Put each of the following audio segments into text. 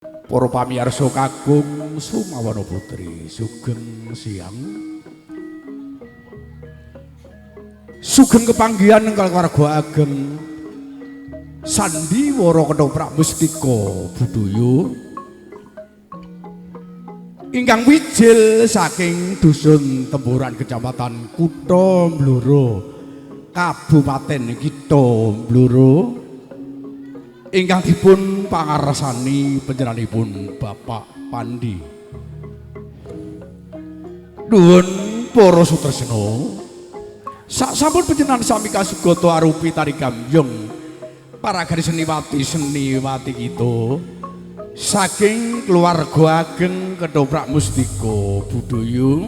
Para pamirsa kakung Sumawana Putri, sugeng siang. Sugeng kepanggihan kalawarga ageng Sandiwara Ketoprak Mustika Budaya ingkang wijil saking dusun Temboran Kecamatan Kutha Blora Kabupaten Kitha Blora ingkang dipun pangarsani panjenenganipun Bapak Pandi. Nuwun para sutresna, sasampun panjenengan sami kasugata arupi tari gambyong paragani seniwati kita saking keluarga ageng Ketoprak Mustika Budaya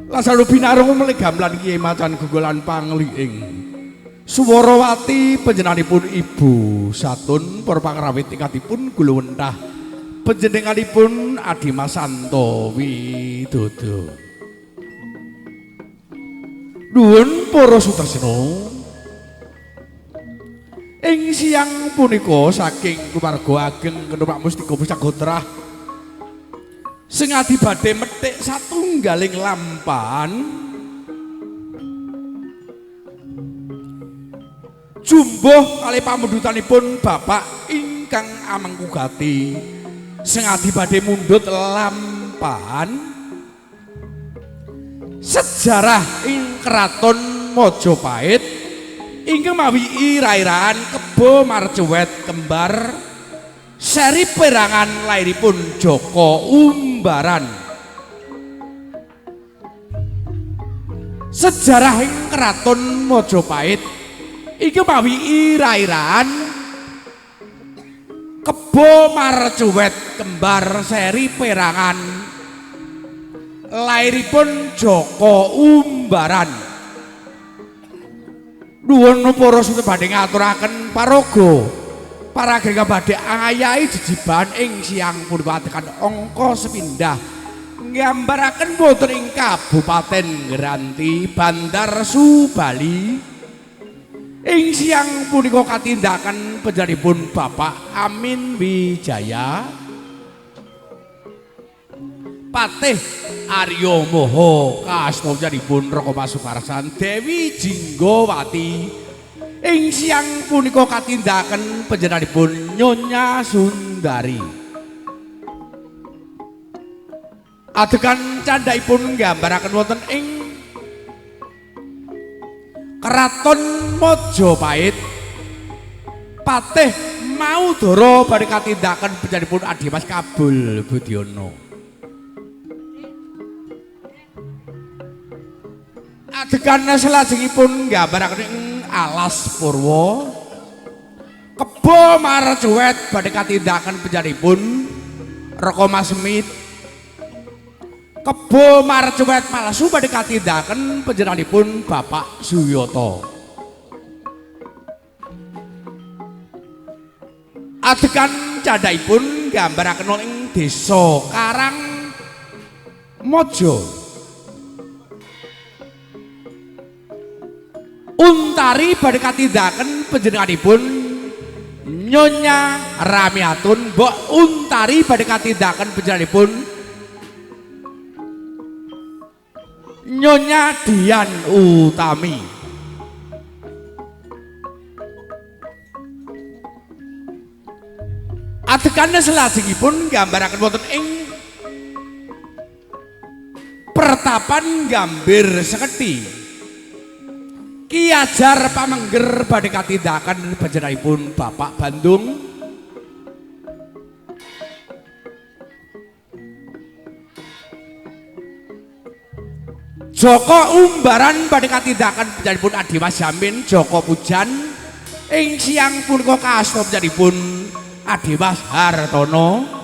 lasaru binarung melih gamelan Kyai Macan Gunggulan Pangliing Suwarawati panjenenganipun Ibu Satun para pangrawit ingkangipun guluwentah panjenenganipun Adimas Santo Widodo. Nuwun para sutresna, ing siang punika saking keluarga ageng Ketoprak Mustika Pusagotrah sing adi badhe methik satunggaling lampahan jumbuh kali pamundhutanipun Bapak ingkang amengkugati sing adi badhe mundhut lampahan sejarah ing Kraton Majapahit ingkang mawi ira-iraan Kebo Marcuwet kembar seri perangan lairipun Joko Umbaran. Sejarah ing Kraton Majapahit ingkang mawi ira-iraan Kebo Marcuwet kembar seri perangan lairipun Joko Umbaran. Nuwun para sutresna badhe ngaturaken paraga parageng badhe ayahi jejiban ing siang punika tekan angka sepindhah nggambaraken wonten ing Kabupaten Ngranti Bandar Subali. Ing siang punika katindakan panjenenganipun Bapak Amin Wijaya Patih Arya Moho kasmanipun Raka Pasukarsan Dewi Jinggawati. Ing siang punika katindakan panjenenganipun Nyonya Sundari. Adegan candhaipun nggambaraken wonten ing Kraton Majapahit. Patih Maudara badhe katindakan panjenenganipun Adimas Kabul Budiono. Adegan salajengipun nggambaraken ing Alas Purwa. Kebo Marcuwet badhe katindakan panjenenganipun Raka Masmit. Kebo Marcuwet palsu badhe katindakan panjenenganipun Bapak Suyata. Adegan candhaipun nggambaraken ing Desa Karang Mojo. Untari badhe katindakan panjenenganipun Nyonya Ramiatun. Mbok Untari badhe katindakan panjenenganipun Nyonya Dian Utami. Adegan salajengipun nggambaraken wonten ing Pertapan Gambir Seketi. Ki Ajar Pamengger badhe katindakan panjenenganipun Bapak Bandung. Joko Umbaran badhe katindakan panjenenganipun Adimas Jamin Joko Pujan. Ing siang punika kasta panjenenganipun Adimas Hartono.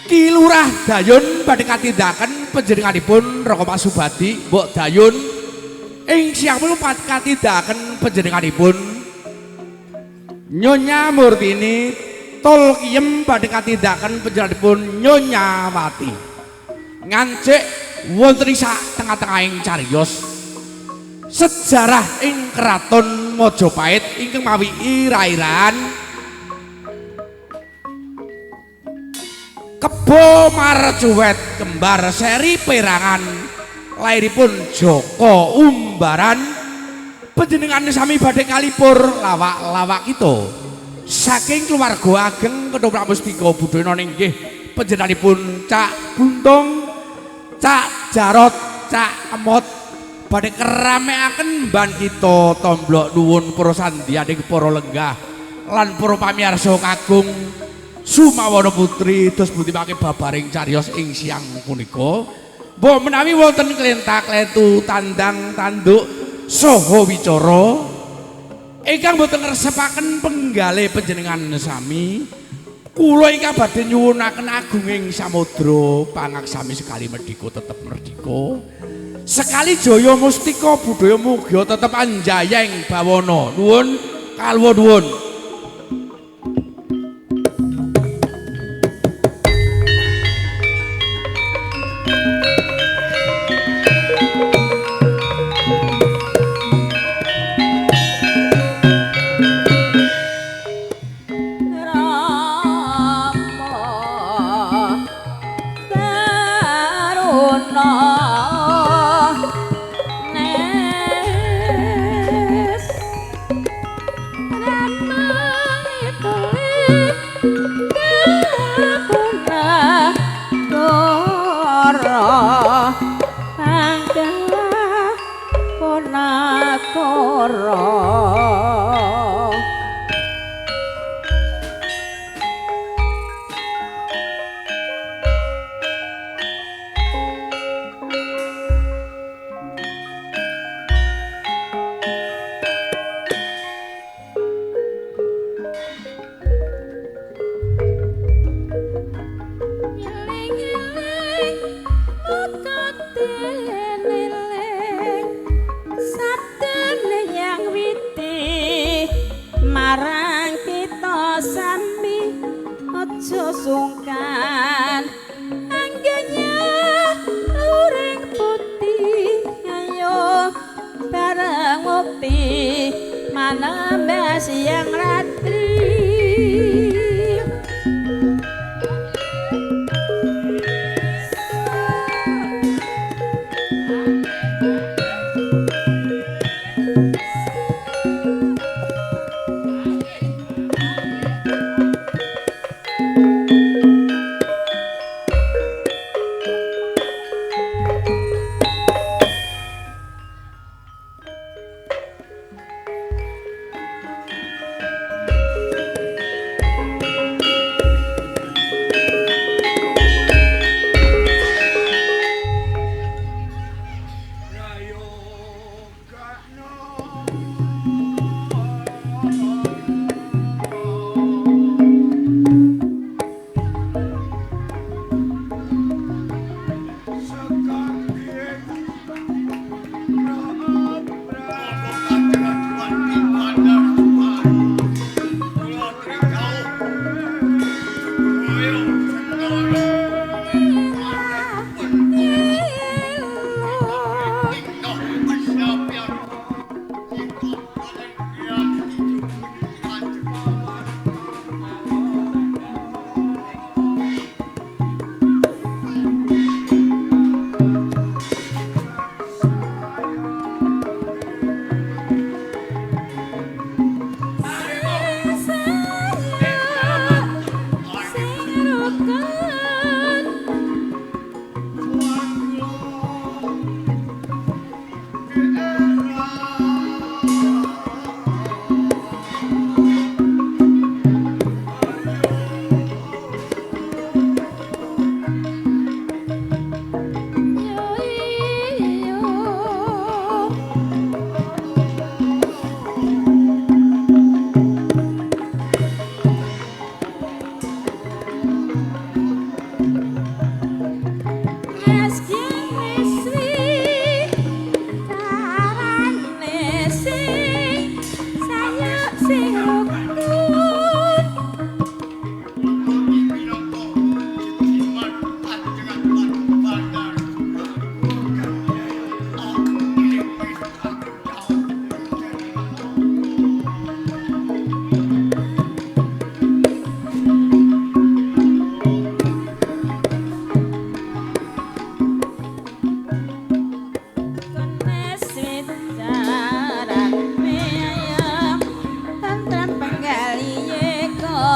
Ki Lurah Dayun badhe katindakan panjenenganipun Raka Pasubadi Mbok Dayun. Ing siang punika katindakan panjenenganipun Nyonya Murtini. Tol Kiem badhe katindakan panjenenganipun Nyonya Wati. Ngancik wonten ing sak tengah-tengahing cariyos sejarah ing Kraton Majapahit ingkang mawi ira-iraan Kebo Marjuwet kembar seri perangan lairipun Joko Umbaran panjenengan sami badhe kalipur lawak-lawak kita saking keluarga ageng Ketoprak Mustika Budaya inggih panjenenganipun Cak Buntung, Cak Jarot, Cak Emot badhe keramekaken mban kita tomblok nuwun para sandyaning para lenggah lan para pamirsa kagung Sumawana Putri dos butimake babaring cariyos ing siang punika. Mbok menawi wonten klentak-klentu tandang tanduk saha wicara ingkang boten ngresepaken penggalih panjenengan sami, kula ingkang badhe nyuwunaken agunging samudra pangaksami sekali merdika tetep merdika. Sekali jaya mustika budaya mugia tetep anjayeng bawana. Nuwun kalwa nuwun.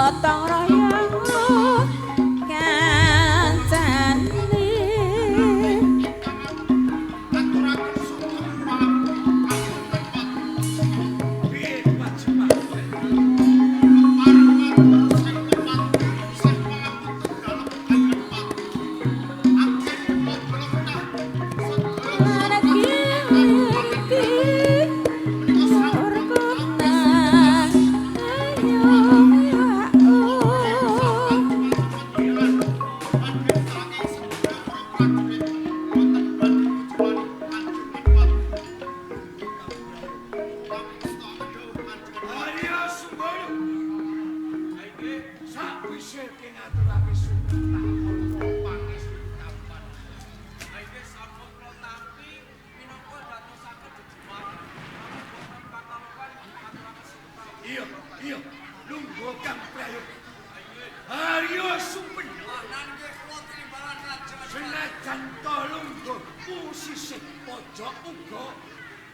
gotong royong kancane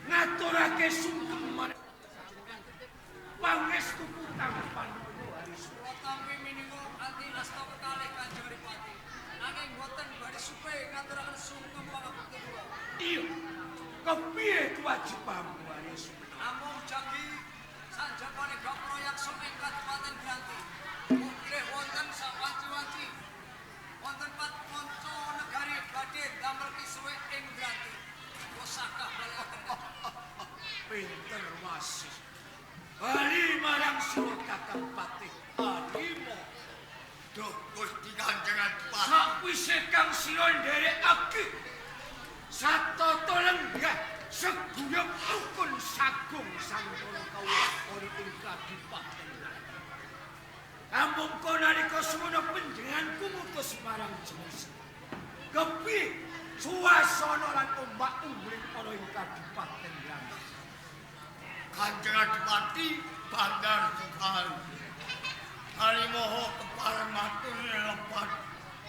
ngaturake sungkeman pangestu kutang panuwun Tampi menika kanthi asta kekalih Kanjeng Adipati. Nanging boten badhe supe ngaturaken sungkem pangabekti kula. Iya. Kepiye kewajibanmu Aris? Namung janji sanjapane gak proyekso ing Kadipaten Granti. Pilih wonten sawanci-wanci. Wonten pat manca negari badhe damel kisruh ing Granti. Kosakah balaken. Pinter wasih. Bali marang Sura Kakang Patih Adima. Duh Gusti Kanjeng Adipati. Sakwise kang sira nderekake satata lenggah seguyub rukun sagung sangkala kawula ana ing Kadipaten. Amung nalika semono panjenenganku ngutus marang Jenis. Kepiye suasana lan ombak-umbring ana ing Kadipaten Granti? Kanjeng Adipati bandar sekali. Harimoho kepareng matur lepat.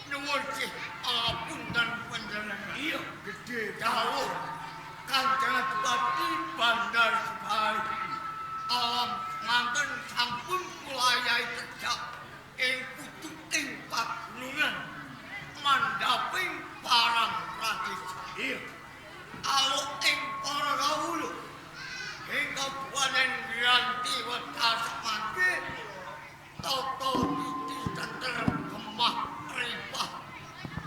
Nuwun sih apunten panjenengan. Iya, gede Dawuh Kanjeng Adipati bandar sekali. Alam nganten sampun kula ayahi cecak ing pucuk ing pagunungan mandhaping parang pratisa. Iya. Aluk ing para kawula ing Kabupaten Granti wetas mangke tata titi tentrem kemah ripah.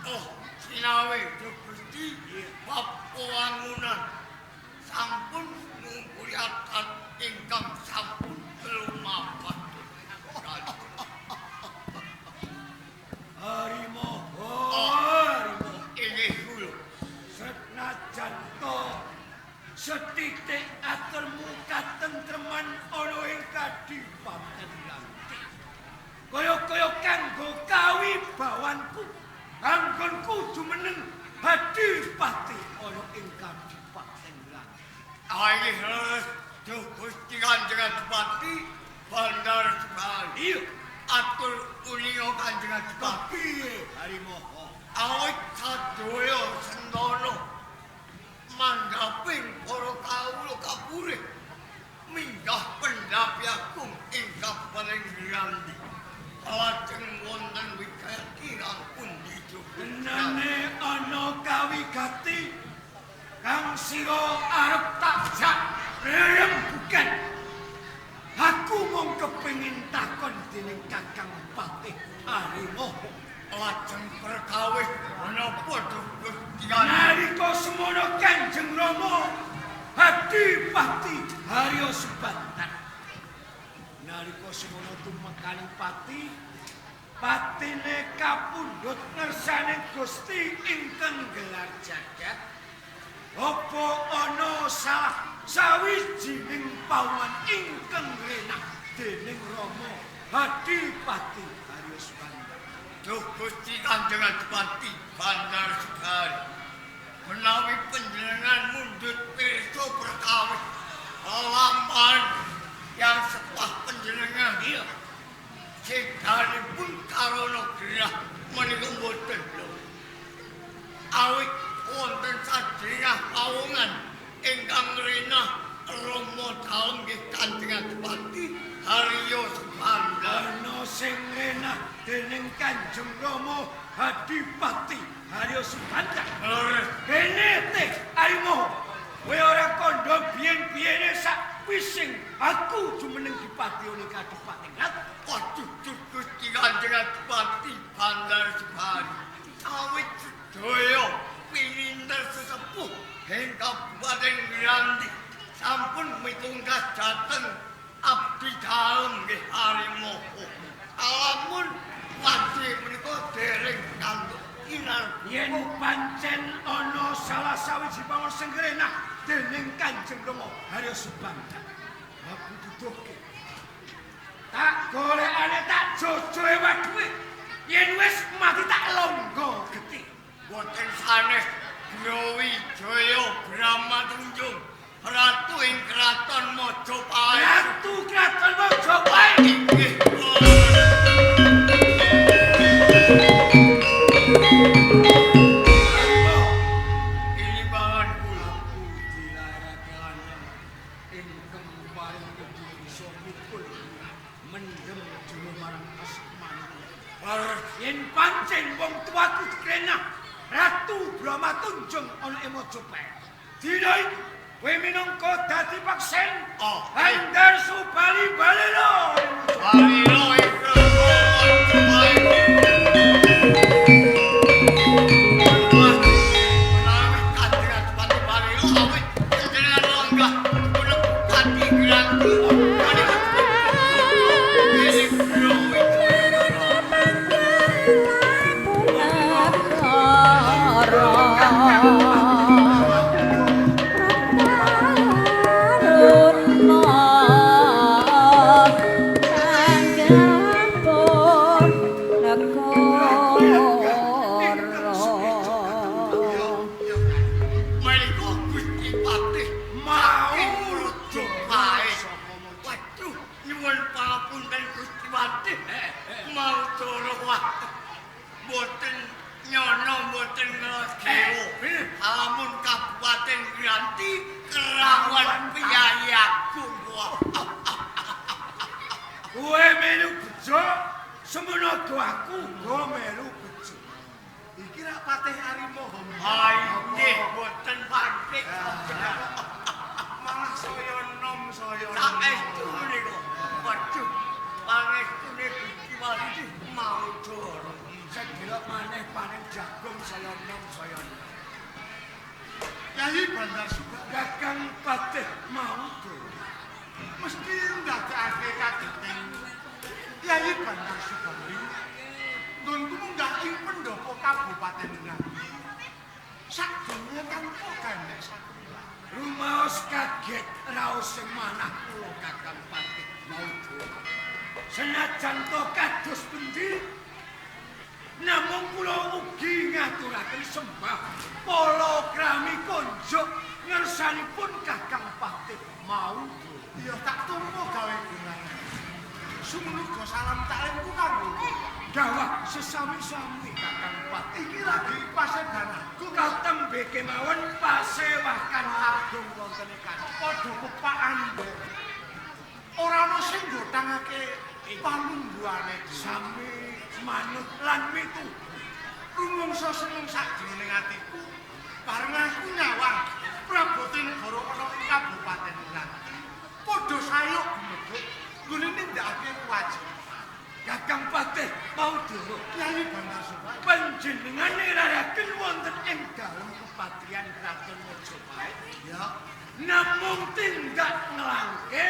Oh, sinawi Gusti pawangunan sampun ngumpuli atat ingkang sampun lumampah. Harimoho. Inggih kula. Senajan to setitik aturmu katentreman ana ing Kadipaten Granti. Kaya-kaya kanggo kawibawanku anggon kudu meneng Adipati ana ing Kadipaten Granti. Inggih leres Duh Gusti Kanjeng Adipati bandar sekali. Iya, Atur uninga Kanjeng Adipati. kepiye Harimoho? Awit sadaya sendana manggaping para kawula kapurih minggah pendhapi agung ing Kabupaten Granti. Lajeng wonten wigati pundi Genane ana kawigati kang sira arep takjak rembukan. Aku mung kepengin takon dening Kakang Patih Harimoho. lajeng perkawis menapa Duh Gusti Nalika semono Kanjeng Rama Adipati Haryo Subantan. Nalika semono tumekaning pati patine kapundhut ngersane Gusti ingkang gelar jagat. Apa ana sawijining pawan ingkang renah dening Rama Adipati Haryo Subantan. Duh Gusti Kanjeng Adipati bandar sekali. Menawi panjenengan mundhut pirsa perkawis lamban yang sepah panjenengan iya sedanipun karana gerah menika mboten lho. Awit wonten sadherengah pawongan ingkang renah Rama dalem nggih Kanjeng Adipati Haryo Subandar. Ana sing renah dening Kanjeng Rama Adipati Haryo Subanda. Kene teh arimo. Kowe ora kandha biyen-biyene sak pising aku jumeneng Dipati oleh Kadipaten Ratu. Waduh, Gusti Kanjeng Adipati Bandar Subali. Awit sedaya pinter sesepuh ing Kabupaten Granti sampun mitunggas dhateng abdi dalem nggih Harimo. Alamun wadhe menika dereng kanggo inar Yen pancen ana salah sawiji pamor sing renah dening Kanjeng Rama Haryo Subanda. Aku duduhke. Tak golekane tak jojoe waduhe. Yen wis mati tak longgo getih. boten sanes Brawijaya Brahma Tunjung Ratu ing Kraton Majapahit. Ratu Kraton Majapahit. Inggih, ini bahan kula. Dilarake lanang ingkang paring kedhi iso mukul mendem jero marang asmane. Yen pancen wong tuaku dikrenah Ratu Brahma Tunjung ana ing Majapahit. Dina iki kowe minangka dadi paksen Bandar Subali balelo. Balelo ing Kraton Majapahit. Menawi Kanjeng Adipati Balelo awit sedherek longgah kula pati Granti. Menika Gusti Patih mau rujuk ae. Waduh, nyuwun papunten Gusti Patih. Mau cara wae. Boten nyono boten ngekewo. Amun Kabupaten Granti kerawan piyayi agung. Kowe melu bejo, semono aku go melu bejo. Iki rak Patih Harimo. Nggih, boten patik. Malah saya nom saya. Saestu menika. Waduh, pangestune Gusti Patih mau cara. Sedelok maneh panen jagung saya nom saya. Kyai Bandar Subali Kakang Patih mau go. mesti ndadekake kageteng Kyai Bandar Subali nun munggah ing pendopo Kabupaten Granti sadurunge tanpa gandhek sakula. Rumaos kaget raos sing manah kula Kakang Patih mau go. Senajan to kados pundi namung kula ugi ngaturaken sembah palakrami konjuk ngersanipun Kakang Patih mau go. Ya tak tumpu gawe gunane. Sumuga salam taklimku kanggo kula. Gawah sesami-sami Kakang Patih. Iki lagi pasedanaku Katembe kemawon pasewakan agung wonten kan. padha pepakan. Ora ana sing nggotangake panungguane Sami manut lan mitu. rumangsa seneng sakjroning atiku bareng aku nyawang Prabote negara ana ing Kabupaten Granti padha sayuk gumedhuk nggone nindakake kewajiban. Kakang Patih mau dulu. Kyai Bandar Subali Panjenengan niraraken wonten ing dalem kepatrian Kraton Majapahit. ya Namung tindak ngelangke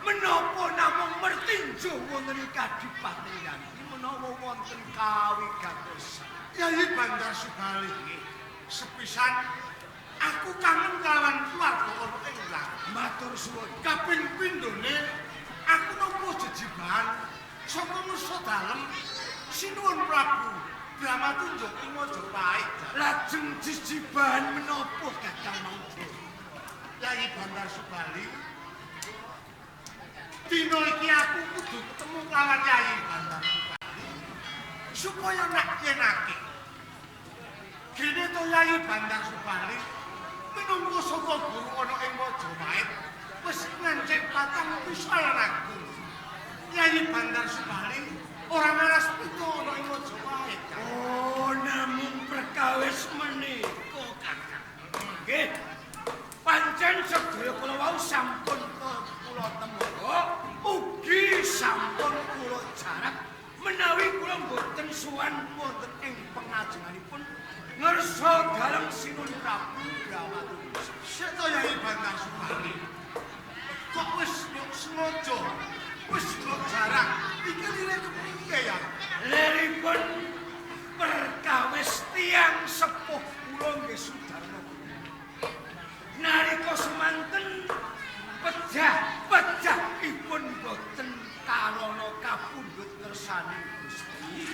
menapa namung mertinju wonten ing Kadipaten Granti menawa wonten kawigatosan. Kyai Bandar Subali sepisan aku kangen kelawan keluarga ana ing Granti. Matur suwun. Kaping pindhone aku nampa jejibahan saka nusa dalem sinuwun Prabu Brahma Tunjung ing Majapahit. Lajeng jijibahan menapa Kakang Mangku? Kyai Bandar Subali dina iki aku kudu ketemu kelawan Kyai Bandar Subali supaya nak yenake kene to Kyai Bandar Subali minangka saka guru ana ing Majapahit wis ngancik patang pisalan aku. Kyai Bandar Subali sowan wonten ing pengajenganipun ngersa dalem Sinun Prabu Bramatundja. Seta Yai Bandar Supari. Kok wis mbok sengaja, wis mbok jarang. Iki lire kepriye ya? Liripun perkawis tiyang sepuh kula nggih Sudarma. Nalika semanten pejah-pejahipun boten kalana kapundhut ngersani Gusti.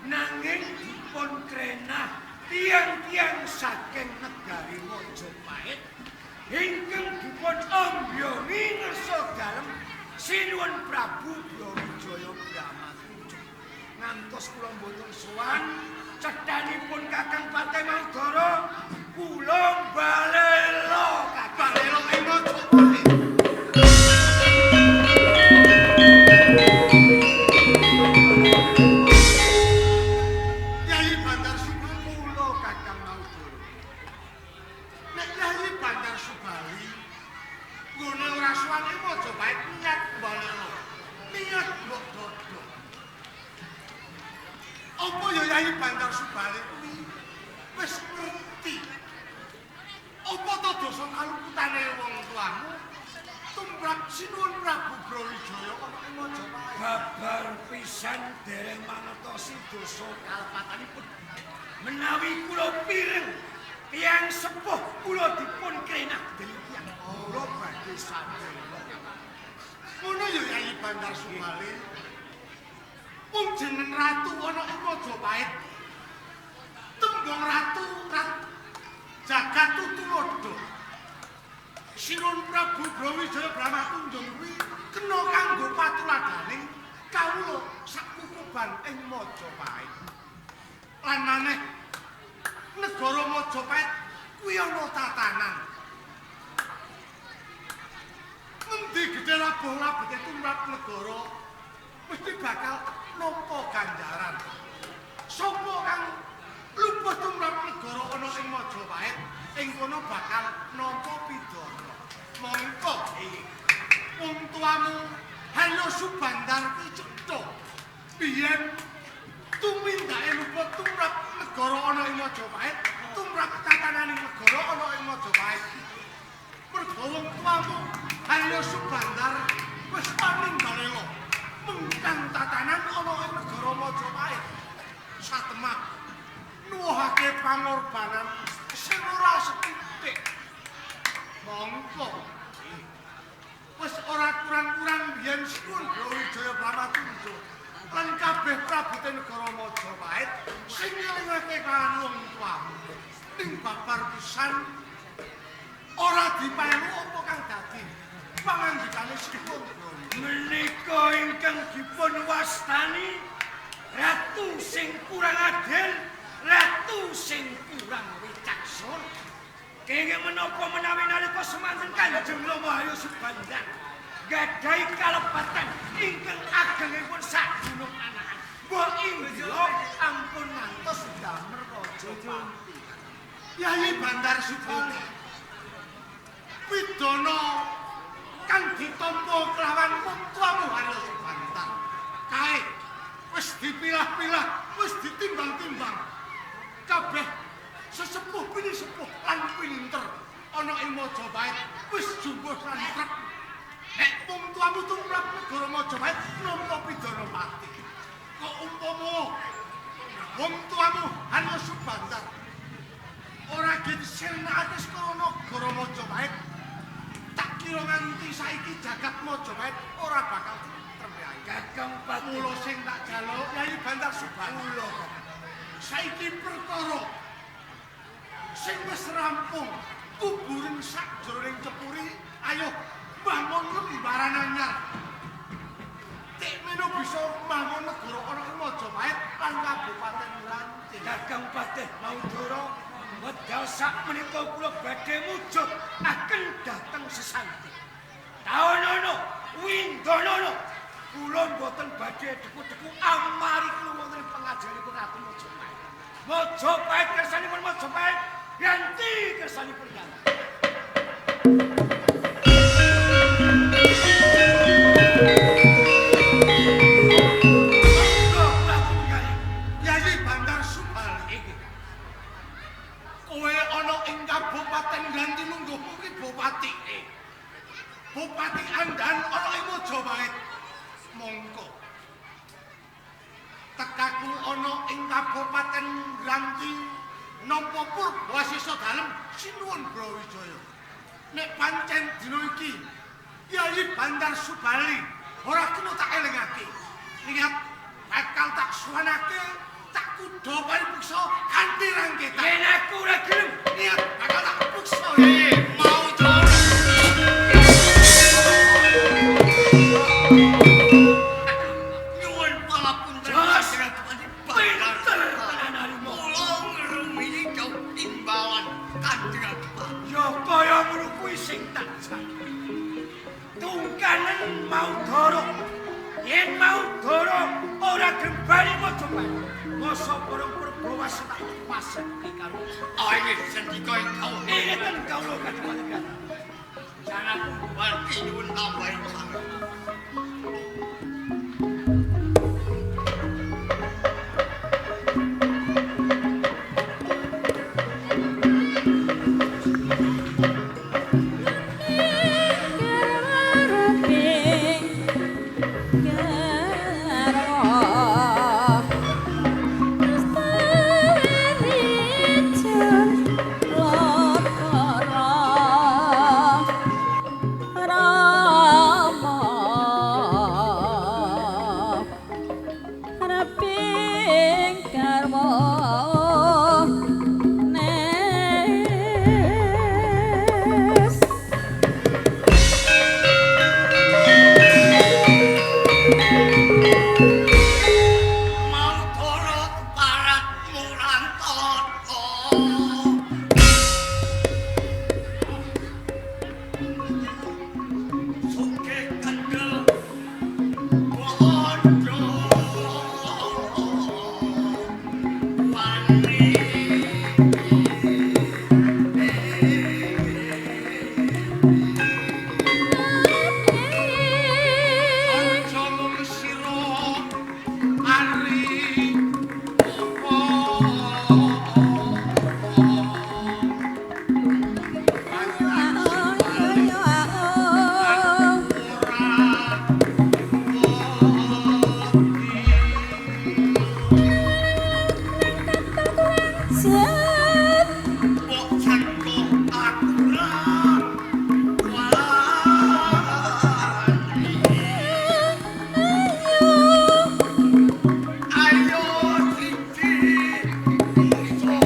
Nanging dipun krenah tiang-tiang saking negari Majapahit ingkang dipun ombyongi ngersa dalem Sinuwun Prabu Brawijaya Bramatundja. Ngantos kula mboten sowan cethanipun Kakang Patih Manggara kula balela Balelo ing Majapahit. Yai Bandar Supari kula Kakang Manggara. nek Yai Bandar Supari nggone ora suwane Majapahit niat balelo. Niat mbok dodo. Apa ya Yai Bandar Supari kuwi wis ngerti. Apa to dosa kaluputane wong tuamu tumrap Sinuwun Prabu Brawijaya ana ing Majapahit. Babar pisan dereng mangertosi dosa kalepatanipun. Menawi kula pireng tiyang sepuh kula dipun krenah dening tiyang kula badhe sadaya. Ngono ya Yai Bandar Supari. Wong jeneng ratu ana ing Majapahit. Tembung ratu jagat tutulodo. Sinuwun Prabu Brawijaya Bramatundja kuwi kena kanggo patuladaning kawula sakukuban ing Majapahit. Lan maneh negara Majapahit kuwi ana tatanan. Endi gedhe labuh-labete tumrap negara mesti bakal nampa ganjaran. Sapa kang luput tumrap negara ana ing Majapahit, ing kono bakal nampa pidana. Mongko wong tuamu Haryo Subandar kuwi cetha. Biyen tumindake luput tumrap negara ana ing Majapahit, tumrap tatananing negara ana ing Majapahit. Mergo wong tuamu Haryo Subandar wis paninggalela mengkang tatanan ana ing negara Majapahit. Satemah nuwuhake pangorbanan sing ora sethithik. Mongko wis ora kurang-kurang biyen Sinuwun Brawijaya Bramatundja lan kabeh prabute negara Majapahit sing ngelingake kan wong tuamu. Ning babar pisan ora dipelu apa kang dadi pangandikane Sinuwun Brawijaya. Menika ingkang dipun wastani ratu sing kurang adil, ratu sing kurang wicaksana. Kenging menapa menawi nalika semanten Kanjeng Rama Haryo Subandar gadhahi kalepatan ingkang agengipun sadurung anakan. Mbok Indra ampun ngantos damer Rajapati. Yai Bandar Supari. Pidana kang ditampa kelawan wong tuamu Haryo Subandar. Kae wis dipilah-pilah, wis ditimbang-timbang. Kabeh sesepuh pinisepuh lan pinter ana ing Majapahit wis jumbuh lan trep. Nek wong tuamu tumrap negara Majapahit nampa pidana mati. Kok umpama wong tuamu Haryo Subandar ora disenengake saka negara Majapahit, tak kira nganti saiki jagat Majapahit ora bakal trembay. Kakang Patih Mula sing tak jaluk Yai Bandar Supari. Saiki perkara sing wis rampung kuburan sakjroning cepuri, ayo bangun lembaran anyar. Tekmeno bisa bangun negara ana ing Majapahit lan Kabupaten Lancing. Kakang Patih Maudara wedal sakmenika kula badhe mujud akan dhateng sesanti. Taonono windanana kula mboten badhe deku-deku amari kula wonten pengajianipun Ratu Majapahit. Majapahit kersanipun Majapahit, ganti kersanipun ganti. tekaku ana ing Kabupaten Granti nampa Purwasisa dalem sinuwun Brawijaya. Nek pancen dina iki Yayi Bandar Subali ora kena tak elingake. Ingat bakal tak suwanake tak kudu paripursa kanthi rangketan. Yen aku ora gelem, Ingat bakal tak puksa. Mau dor. Nyuwun pangapunten Kanjeng Bandar. Kula ngrumini jauh imbawan Kanjeng Adipati. ya kaya ngono kuwi sing tak jane. Tungkanen mau doro. Yen mau doro ora gembani Mojopahit. Masa para Purbawas tak pasake karo. Ayo sendika kau. Ngeten kawula kadang-kadang. Jangan berarti nyuwun tambahin sangat. Mau turut parat murantoto. Suke kendel bojo wani. Aja mung sira ari Mbok jangko akura wani. Ayo siji iso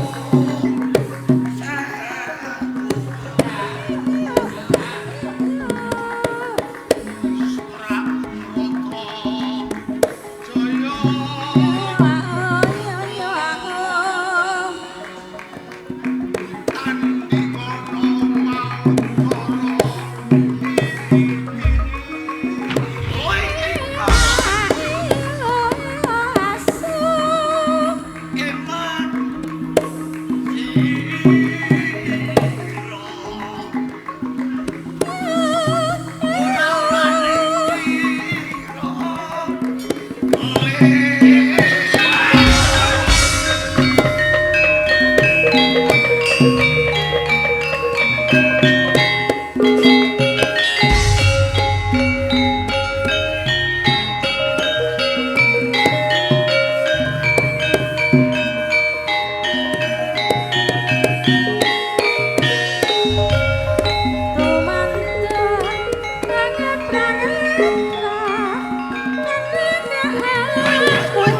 Thank you.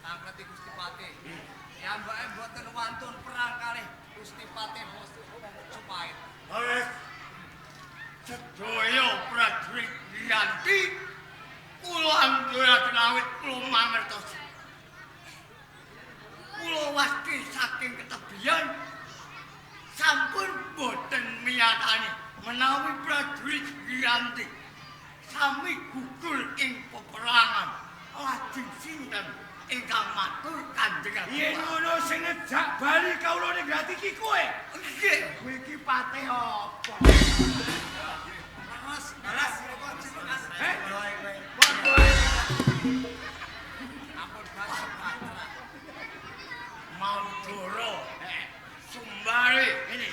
Tangkleti Gusti Patih. Ya mbake mboten wantun perang kalih Gusti Patih Majapahit. Oleh sedaya prajurit Yanti kula anduraken awit kula mangertos. Kula wasti saking ketebian sampun boten miyatani menawi prajurit Yanti sami gugur ing peperangan lajeng sinten ingkang matur Kanjeng Yen ngono sing ngejak bali kawula ning grati iki kowe. Nggih, Kowe iki patih apa? Laras, ampun basa. Maudoro Sumbari ini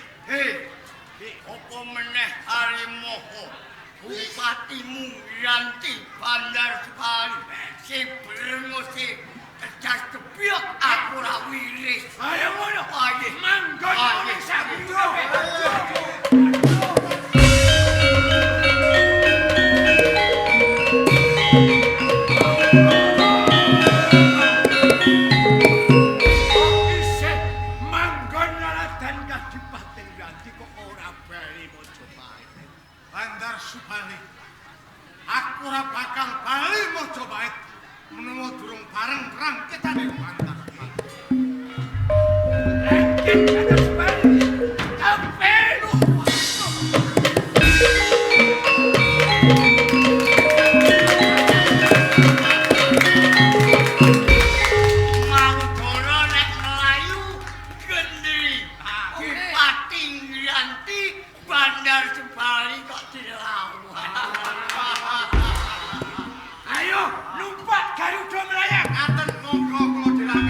apa meneh Harimoho Bupatimu Yanti Bandar Supari sing brengose kerjas kebiok aku ra wiris. Ayo ngono. Ayo Manggon Ayo. sapi. Isih manggon laladan Kadipaten Yanti kok ora bali Majapahit. Bandar Supari. Aku ora bakal bali Majapahit menawa durung bareng rangketane Bandar Supari. Rangket Bandar Supari. Kapelo. Maudoro nek Melayu gendri. Bupati Yanti Bandar Supari kok dilawan. Ayo numpak Garuda melayang. Ngaten monggo kula dilawan.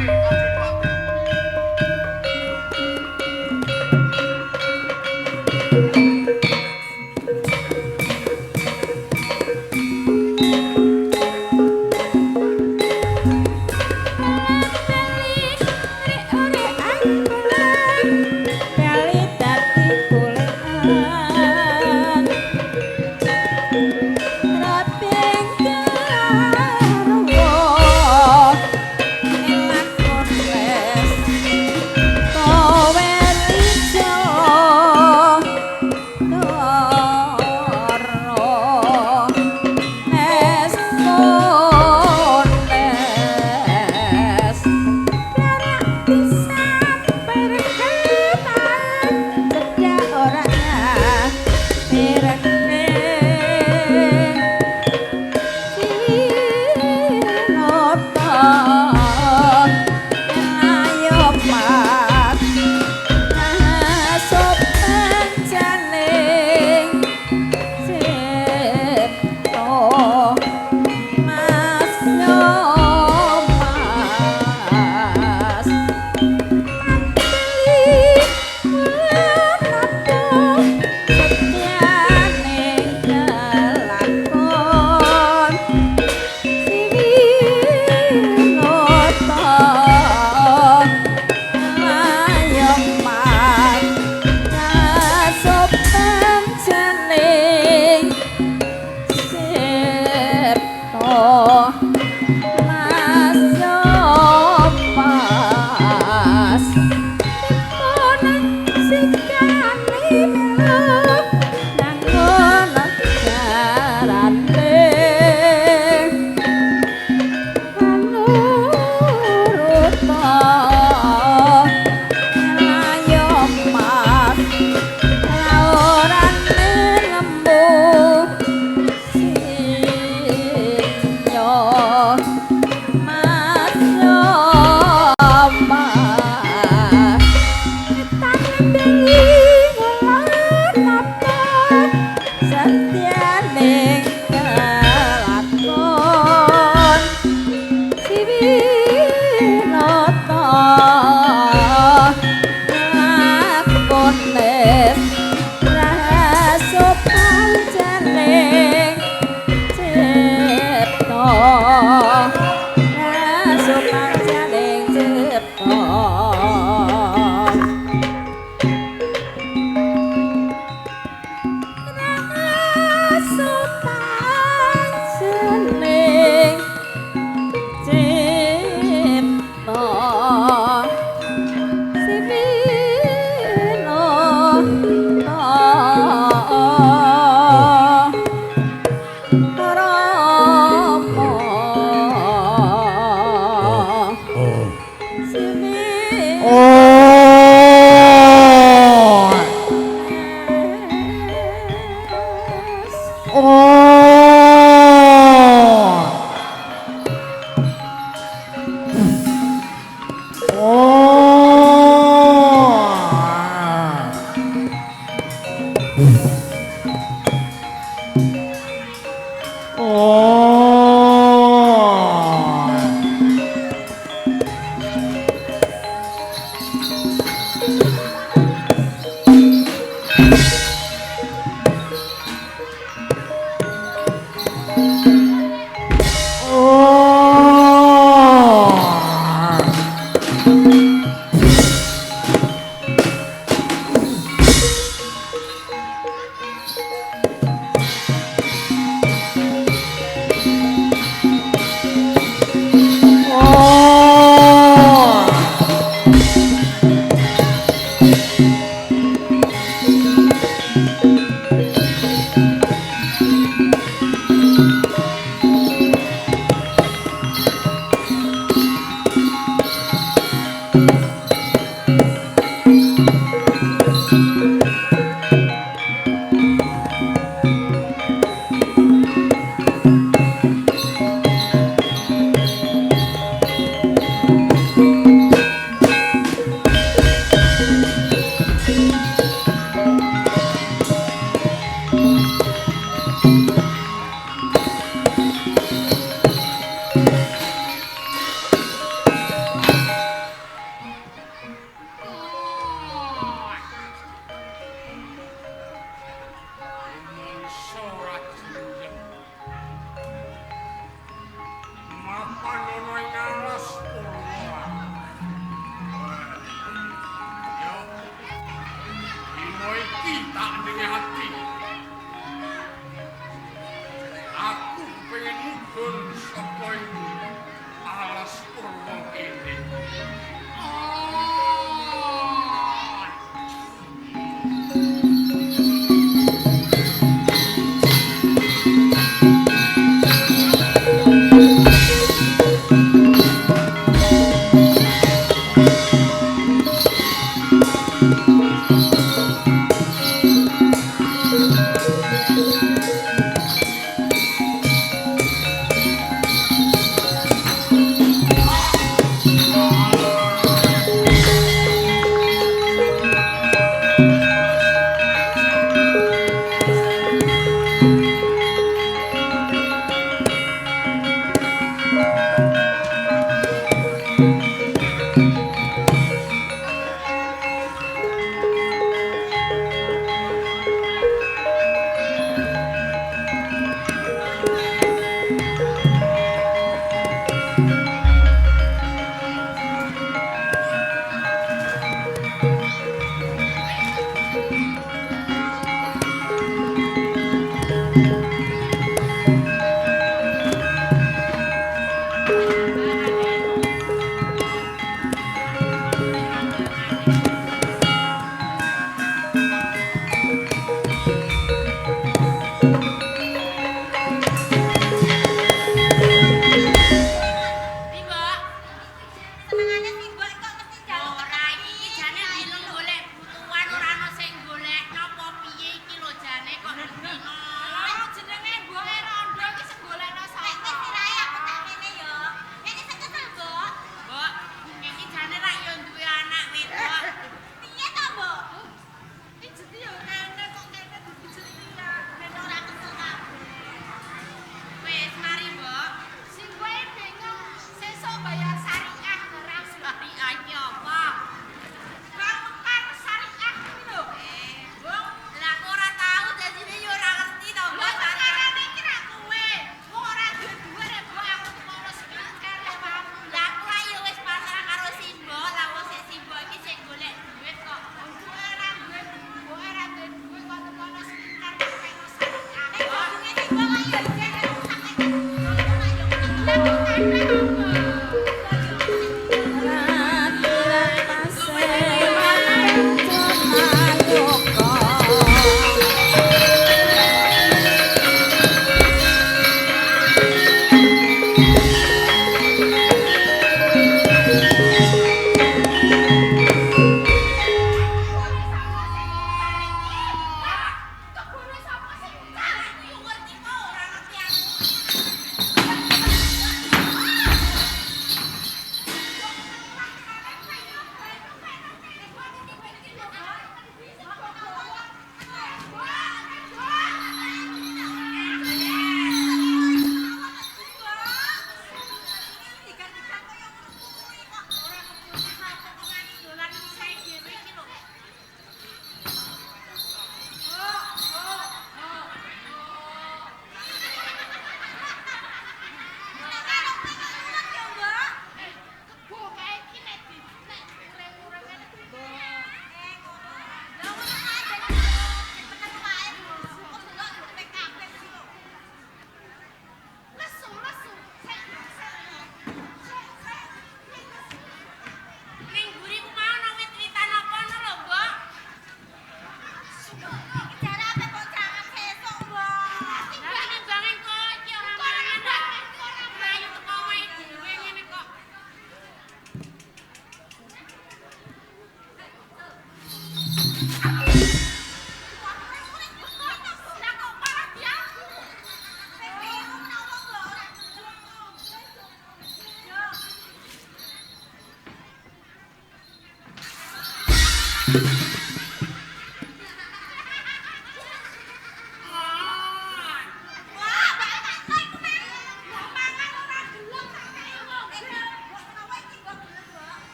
sini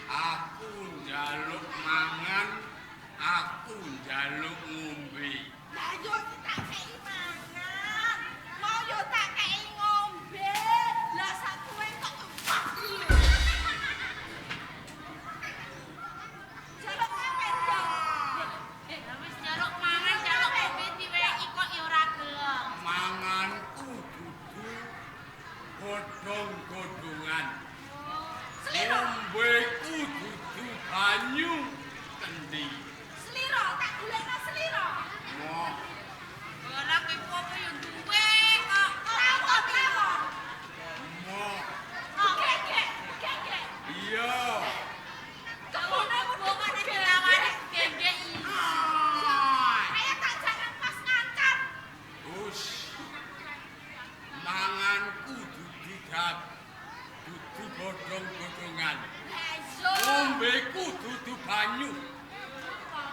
Aku njaluk mangan, aku njaluk ngombe. Lah yo tak kei mangan. Mau yo tak kei ngombe. Lah sak kowe kok kepak iki. Jaluk sampean yo. Wis jaluk mangan, jaluk ngombe diweki kok ya ora gelem. Manganku dudu godhong-godhongan. Seliro, Ngombeku dudu banyu kendi. seliro tak golekno seliro. Moh, Ora kowe apa ya duwe kok. Tawon tawon. moh. Gegek, gegek. Iya. Kebone Bukan dilawane gege iso. Kayak tak jangan pas ngancar. Us. Manganku dudu dudu godhong-godhongan. Lah yo. Ngombeku dudu banyu.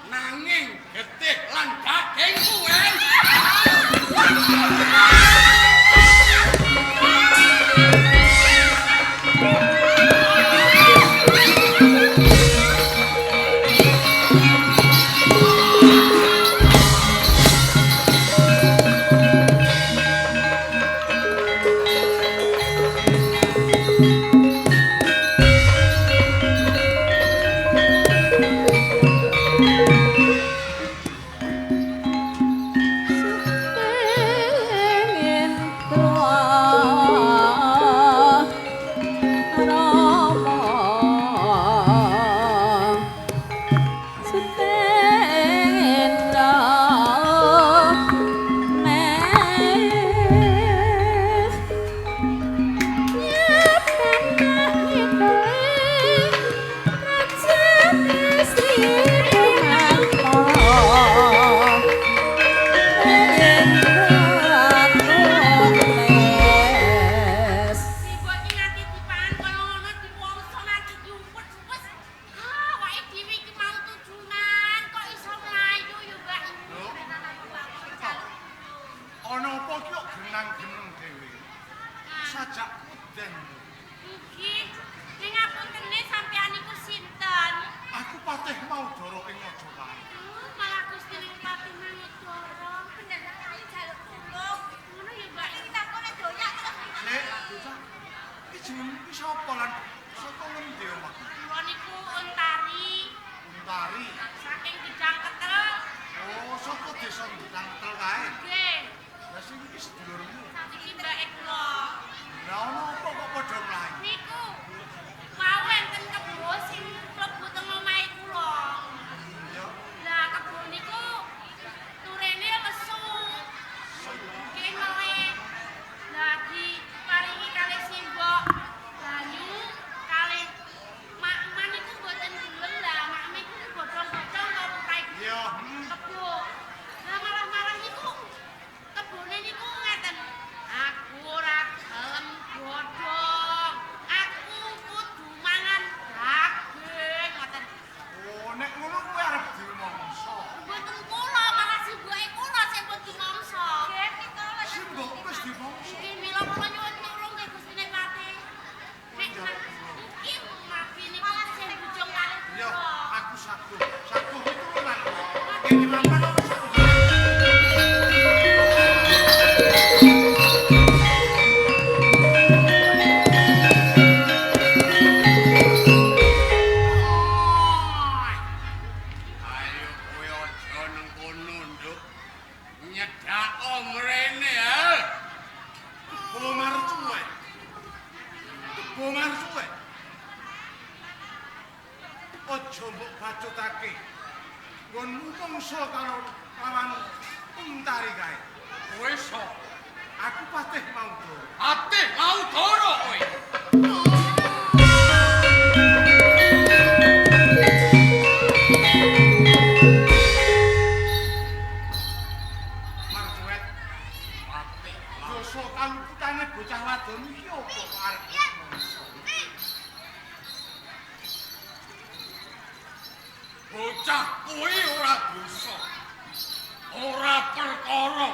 Nanging getih lan dagingku, Aja mbok bacutake. Nggon mungso karo lawan Untari kae. Kowe sapa? Aku Patih Maudoro. Patih Maudoro kowe. Marjuet, Patih dosa kaluputane bocah wadon iki apa arep mongso? bocah kuwi ora dosa. Ora perkara.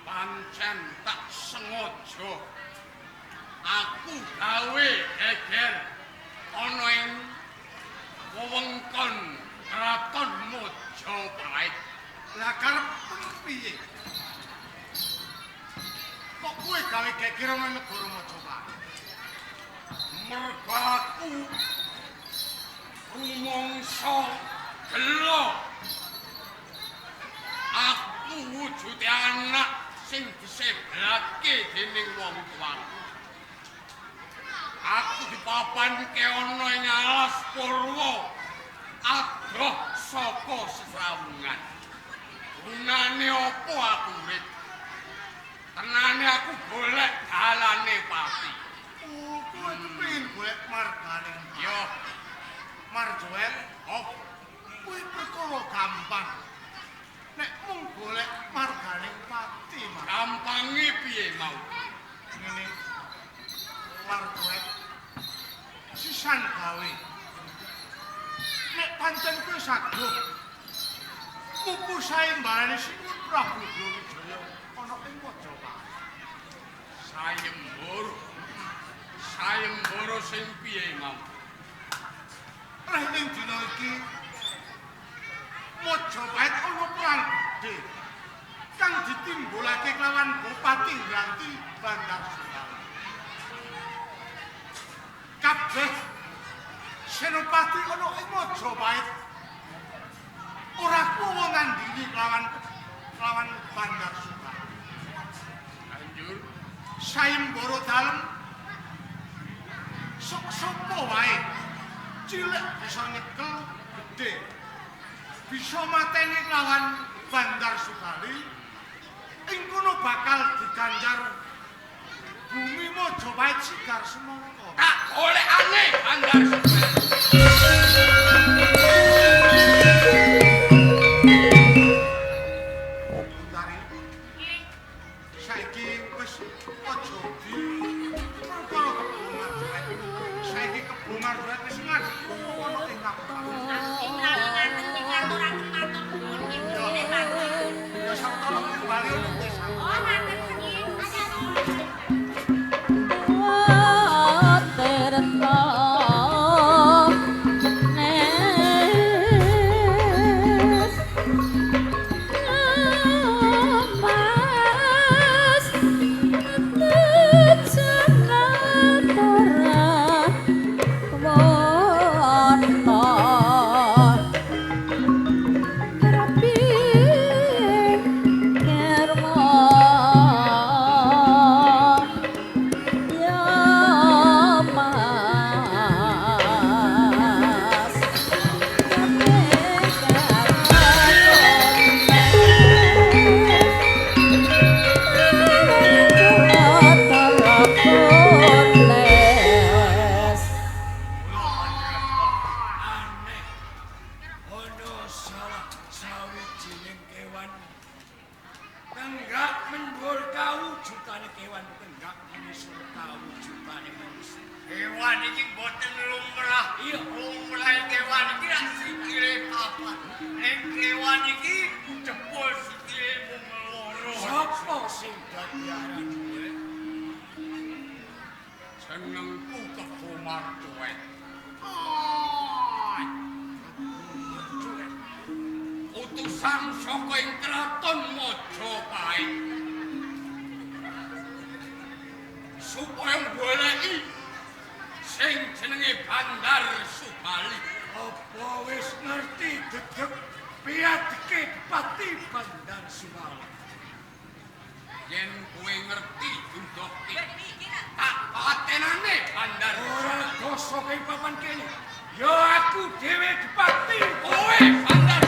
Pancen tak sengaja. Aku gawe geger ana ing wewengkon Kraton Mojopahit. Lah karep piye? Kok kowe gawe geger nang negara Majapahit? Mergo aku rumangsa gelo. Aku wujude anak sing diseblake dening wong tuaku. Aku dipapanke ana ing alas Purwa. Adoh saka sesrawungan. Gunane apa aku urip? Tenane aku golek dalane pati. Oh, kowe kepengin golek margane. Yo, Marjuet, op, kowe perkara gampang. Nek mung golek margane pati, Mas. gampange piye mau? Ngene. Marjuet. Sisan gawe. Nek pancen kowe saged mupu saembarane Singun Prabu Brawijaya ana ing Majapahit. Sayembara sing piye mau? Reh ning dina iki Majapahit ana perang gedhe kang ditimbulake kelawan Bupati Ngranti Bandar Sunggal. Kabeh senopati ana ing Majapahit ora kuwo ngandhini kelawan Bandar Sunggal. Banjur Sayembara dalem sok-sapa wae cilik bisa nyekel gedhe bisa mateni lawan Bandar Sukali ing kono bakal diganjar bumi Majapahit sigar semangka. tak golekane Bandar Sunggal. Utari saiki wis aja di perkara kebo Majapahit. Saiki kebo Majapahit wis ngadeg ana ing Kabupaten. Ya sawetara kembali ana desa. Tenggak mendul kawujudane kewan, tenggak menisur kawujudane manusia. Kewan iki boten lumrah. Iya. Lumrah kewan iki rak sikile papat. Nek kewan iki jebul sikile mung loro. Sapa sing dadi aran kowe? Senengku Kebo Marjuet. Utusan saka ing Kraton Mojopahit. Supaya goleki sing jenenge Bandar Subali. Apa wis ngerti dedeg piatike Pati Bandar Sunggal? Yen kowe ngerti dundoke tak patenane Bandar Ora Subali. dosa ing papan kene. Ya aku dhewe dipati. Kowe Bandar